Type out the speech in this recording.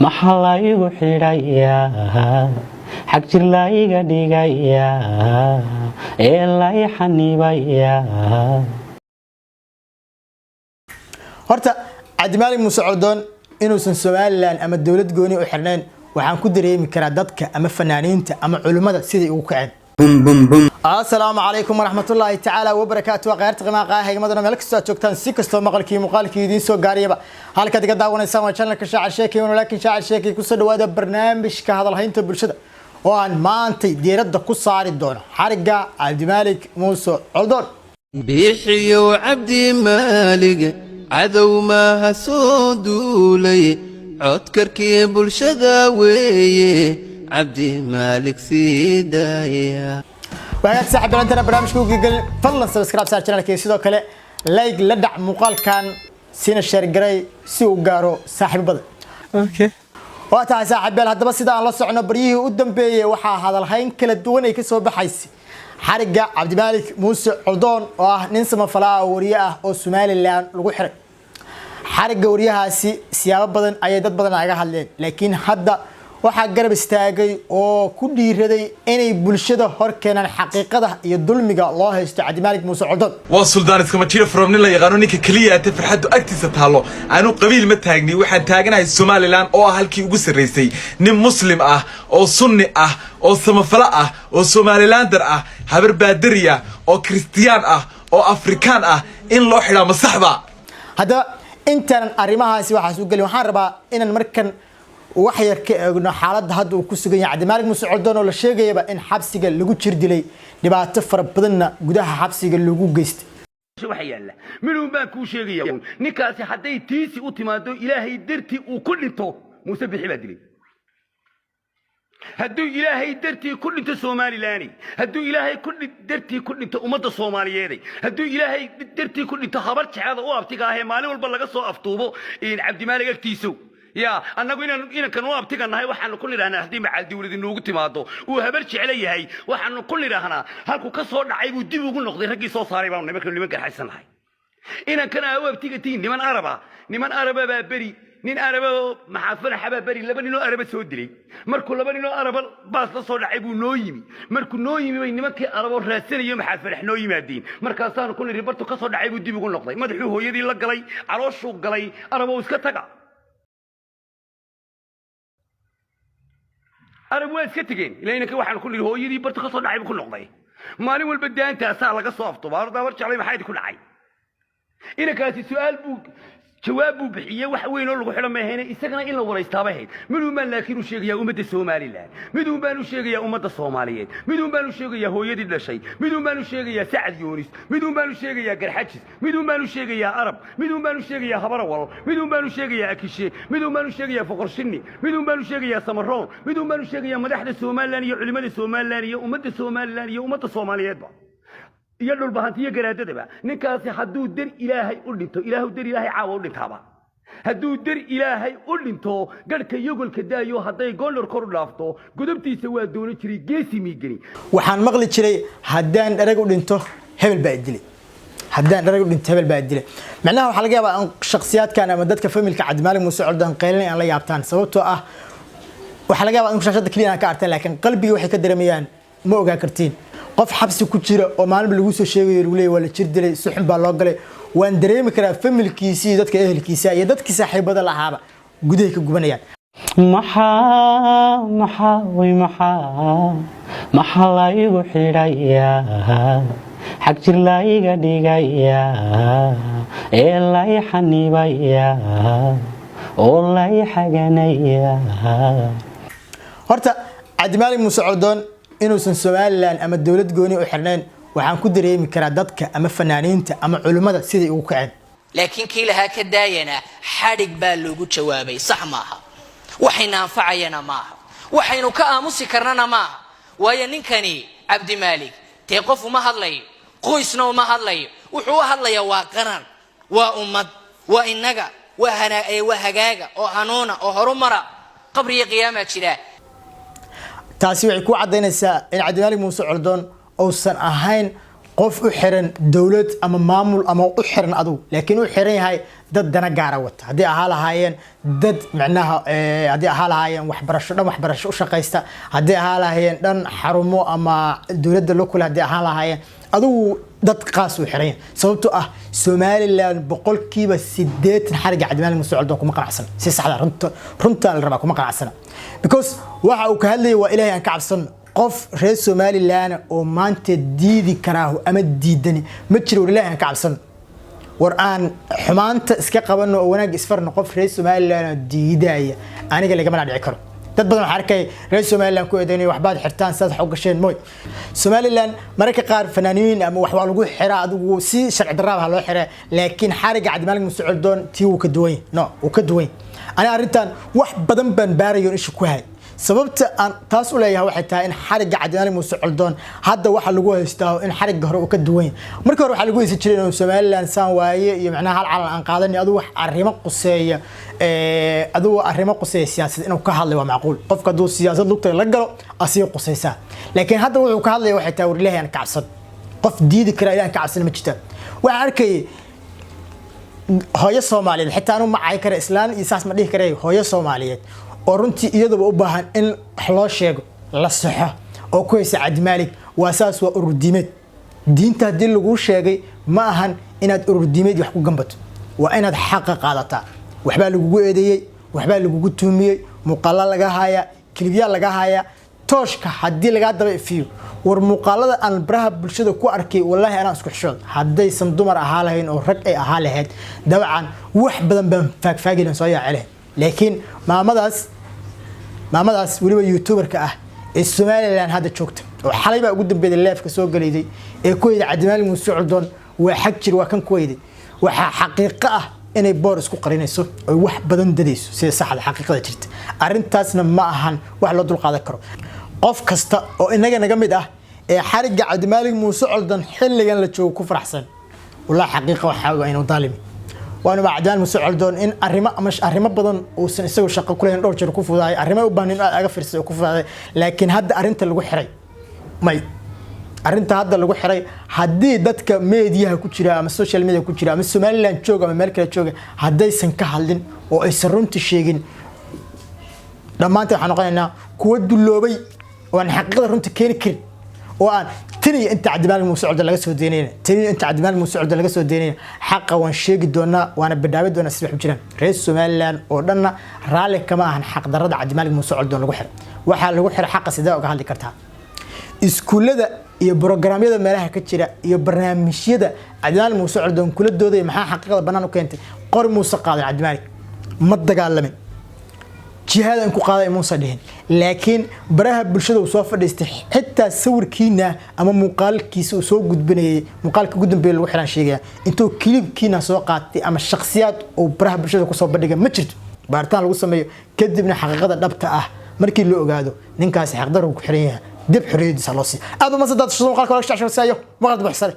maxaa la igu xidhayaa xag jir la iga dhigayaa ee la i xanibayaa. horta cabdimaalig muuse coldoon inuusan Soomaaliland ama dawlad gooni u xirnayn waxaan ku dareemi karaa dadka ama fanaaniinta ama culimada sidii ugu kaceen. Assalaamu calaykum waraxmatullaahi tacaala wabarakaatuh. qayrta qiimaha hay'adana meel kasta joogtaan si kastoo maqalkii muuqaalkii idin soo gaariyaba halka diga daawanaysan waa channelka Shaacal Sheekay laakiin Shaacal Sheekay ku soo dhawaada barnaamijka hadalhaynta bulshada oo aan maanta diiradda ku saari doono xariga cabdimaalig muuse coldoon. bixiyo cabdimaalig cadow ma hasudulay codkarkii bulshada weeye cabdimaalig sidaaya. waxaad saaxiibantana barnaamijka ugu gal fadlan subscribe saar channelka sidoo kale like la dhac muuqaalkan sina share garay si uu gaaro saaxiib badan. Okay. waa tahay saaxiibel haddaba sida aan la socono baryihii u dambeeyay waxaa hadalhayn kala duwan ay ka soo baxaysay xariga cabdimaalig muuse coldoon oo ah nin samafalaa wariye ah oo Soomaaliland lagu xiray. xariga wariyahaasi siyaabo badan ayay dad badan aga hadleen laakiin hadda waxaa garab istaagay oo ku dhiiraday inay bulshada hor keenan xaqiiqada iyo dulmiga loo haysto cabdimaalig muuse coldoon. waa suldaan iska majira from nin la yaqaano ninka kaliya ee farxadu agtiisa taalo aanu qabiil ma taagni waxaan taaganahay Soomaaliland oo ah halkii ugu sareysay nin muslim ah oo sunni ah oo samafala ah oo Somalilander ah habar baadariya oo Kristiyaan ah oo Afrikaan ah in loo xidhaa masaxda. hadda intaan arrimahaasi waxa soo galay waxaan rabaa inaan markan wax yar ka eegno xaaladda hadda uu ku sugan yahay cabdimaalig muuse coldoon oo la sheegayaba in xabsiga lagu jir dilay dhibaato fara badanna gudaha xabsiga lagu geystay. waxa yaala minuu baan ku sheegaya ninkaasi haday tiisi u timaado ilaahay dartii uu ku dhinto muuse bixi baa dilay. hadduu ilaahay dartii ku dhinto Soomaaliland hadduu ilaahay dartii ku dhinto ummadda Soomaaliyeed hadduu ilaahay dartii ku dhinto habar jacada oo abtiga ah ee maalin walba laga soo aftuubo in cabdimaalig agtiisu يا أنا قلنا إن كانوا أبتكرنا هاي وحنا كل رهنا هدي مع الدولة النوجت ماضو وهبرش عليها هاي وحنا كل رهنا هالكو كسر عيب ودي بيقول نقدر هجي صوص صاري بعمر نبكر اللي ممكن حسنا هاي إن كان هو أبتكرتين لمن أربعة ببري نين أربعة محافظة حبا بري لبني نو أربعة سودري مركو لبني نو أربعة باص صار عيب ونويمي مركو نويمي وين مكة أربعة راسين يوم محافظة نويمي الدين مركز صار كل ريبرتو كسر عيب ودي بيقول نقدر ما دحوه هو يدي لقلي عروش وقلي أربعة وسكتك أنا بوين سكتين لأنك واحد كل هو يدي برتقص نعيب كل نقطة مالي والبدان تأسال لك الصوف طبعا دورت عليه محايد كل عين إذا كانت السؤال بوك جوابه بحية وحوين الله حلم هنا استغنى إلا ولا يستابهين منو ما لكنه شيء يا أمة الصومالية منو ما شيء يا أمة الصومالية منو ما شيء يا هو يدي لا شيء منو ما شيء يا سعد يونس منو ما شيء يا قرحجز منو ما شيء يا عرب منو ما شيء يا خبر منو ما شيء يا أكشي منو ما شيء يا فقر سني منو ما شيء يا سمرون منو ما شيء يا مدحد الصومالية علماء الصومالية أمة الصومالية أمة الصومالية يلو البهانتية قرادة دبا نكاسي حدو در إلهي قلنتو إلهو در إلهي عاو قلنتابا حدو در إلهي قلنتو قالك يقول كدايو حداي قولر كورو لافتو قدبتي سوا دوني تري جيسي ميقني waxaan maqli jiray hadaan daragu dhinto hebel baa dilay hadaan daragu dhinto hebel baa dilay macnaha waxa laga yaabaa in shakhsiyaadkan ama dadka familka cabdimaalig muuse coldoon qeylin aan la yaabtaan sababtoo ah waxa laga yaabaa in shaashada kaliya aan ka artay laakiin qalbiga waxay ka dareemayaan ma ogaa kartiin qof xabsi ku jira oo maalin lagu soo sheegayo lagu leeyahay wala jir dilay suxun baa loo galay waan dareemi karaa familkiisa dadka ehelkiisa iyo dadkii saaxiibada lahaaba gudaha ka gubanayaan. maxaa la igu xidhayaa xag jir la iga dhigayaa ee la i xanibayaa oo la i xaganayaa. horta cabdimaalig muuse coldoon inuusan Soomaaliland ama dawlad gooni u xirnayn waxaan ku dareemi karaa dadka ama fanaaniinta ama culimada sidii ugu kaceen. laakiin kii laha ka daayana xarig baa loogu jawaabay sax maaha waxayna anfacayana maaha waxaynu ka aamusi karnana maaha waayo ninkani cabdimaalig tee qof uma hadlayo qoysna uma hadlayo wuxuu hadlayaa waa qaran waa ummad waa inaga waa hagaaga oo hanuuna oo horumara qabriga qiyaama jira. taasi waxay ku cadeynaysaa in cabdimaalig muuse coldoon uusan ahayn qof u xiran dawlad ama maamul ama u xiran adu laakiin u xiran yahay dad dana gaar ah wata hadii ahaa lahaayeen dad macnaha hadii ahaa lahaayeen waxbarasho u shaqeysta hadii ahaa lahaayeen dhan xarumo ama dawladda local hadii ahaa lahaayeen adu dad qaas u xiran sababtoo ah Somaliland boqolkiiba 80 xariga Cabdimaalik Muuse Coldoon kuma qanacsan si sax ah runta la rabaa kuma qanacsan because waxa uu ka hadlayay waa Ilaahay aan ka cabsan qof reer Somaliland oo maanta diidi karaaho ama diidani ma jiro Ilaahay aan ka cabsan war aan xumaanta iska qabano oo wanaag isfarno qof reer Somaliland diidaya aniga laga ma dhici karo dad badan waxa arkay reer Somaliland ku eedeynay waxbaad xirtaan sad xog gasheen mooy Somaliland marka qaar fanaaniin ama wax lagu xiraa adigu si sharci darrada loo xiraa laakiin xariga Cabdimaalik Muuse Coldoon tii uu ka duwan uu ka duwan ana arintan wax badan baan baarayo isha ku hay sababta aan taas u leeyahay waxay tahay in xariga Cabdimaalik Muuse Coldoon hadda waxa lagu haystaa in xariga hore uu ka duwan markii hore waxa lagu haysan jiray in Somaliland saan waaye iyo macnaha hal calan aan qaadan adigu wax arrimo quseeya adigu arrimo quseeya siyaasadda inuu ka hadlay waa macquul qofka duu siyaasad lugta la galo asiyo quseysa laakiin hadda wuxuu ka hadlay waxay tahay Ilaahay aan ka cabsan qof diidi kara Ilaahay ka cabsan ma jirto waxa arkay hooyo Soomaaliyeed xitaa anu ma ay kara islaan iyo saas ma dhihi karay hooyo Soomaaliyeed oo runtii iyadoo u baahan in wax loo sheego la saxo oo ku haysa Cabdimaalik waa saas waa ururdiimeed diinta hadii lagu sheegay ma ahan inaad ururdiimeed wax ku gambato waa inaad xaq qaadataa waxba lagu eedeeyay waxba lagu tuumiyay muuqaal laga haya kaliya laga haya tooshka hadii laga daba ifiyo war muuqaalada aan baraha bulshada ku arkay wallahi ana isku xishood hadaysan dumar ahaa lahayn oo rag ay ahaa lahayd dabcan wax badan baan faagfaagilan soo yaacay laakiin maamadaas waliba youtuberka ah ee Somaliland hadda joogta oo xalay baa ugu dambeeyay live-ka soo galeeyay ee ku yidhi Cabdimaalik Muuse Coldoon waa xaq jir waa kan ku yidhi waxa xaqiiqo ah inay boor isku qarinayso oo wax badan dadayso sida saxda xaqiiqada jirta arintaasna ma ahan wax loo dul qaadan karo qof kasta oo inaga naga mid ah ee xariga Cabdimaalik Muuse Coldoon xilligan la joogo ku faraxsan wallahi xaqiiqo waxa inuu daalimi waana Cabdimaalik Muuse Coldoon in arrimo badan oo san isagu shaqo ku leeyahay dhowr jeer ku fuuday arrimo u baahan in aad aga fiirsato ku fuuday laakiin hadda arinta lagu xiray arinta hadda lagu xiray hadii dadka meediyaha ku jira ama social media ku jira ama Somaliland jooga ama meel kale jooga hadaysan ka hadlin oo ay runta sheegin dhamaantii waxaan noqonaynaa kuwa duloobay oo aan xaqiiqada runta keeni karin oo aan tani inta Cabdimaalik Muuse Coldoon laga soo deynayna xaqa waan sheegi doonaa waana badbaadi doonaa si wax u jiraan reer Somaliland oo dhanna raali kama ahan xaq darrada Cabdimaalik Muuse Coldoon lagu xiray waxa lagu xiray xaqa sidoo uga hadli kartaa iskuulada iyo programyada meelaha ka jira iyo barnaamijyada Cabdimaalik Muuse Coldoon kula dooday maxaa xaqiiqada banaan u keentay qor Muuse qaaday Cabdimaalik ma dagaalamin jihada in ku qaaday Muuse dhihin laakiin baraha bulshada soo fadhiistay xitaa sawirkiina ama muuqaalkiisa soo gudbinayay muuqaalka ugu dambeeyay lagu xiran sheegaya intuu clipkiina soo qaatay ama shakhsiyaad oo baraha bulshada ku soo bandhigay ma jirto baaritaan lagu sameeyo kadibna xaqiiqada dhabta ah markii la ogaado ninkaas xaq darro ku xiran yahay dib xoriyadiisa loo sii aad ma sadad soo qalka la shaqeeyo maqad baxsan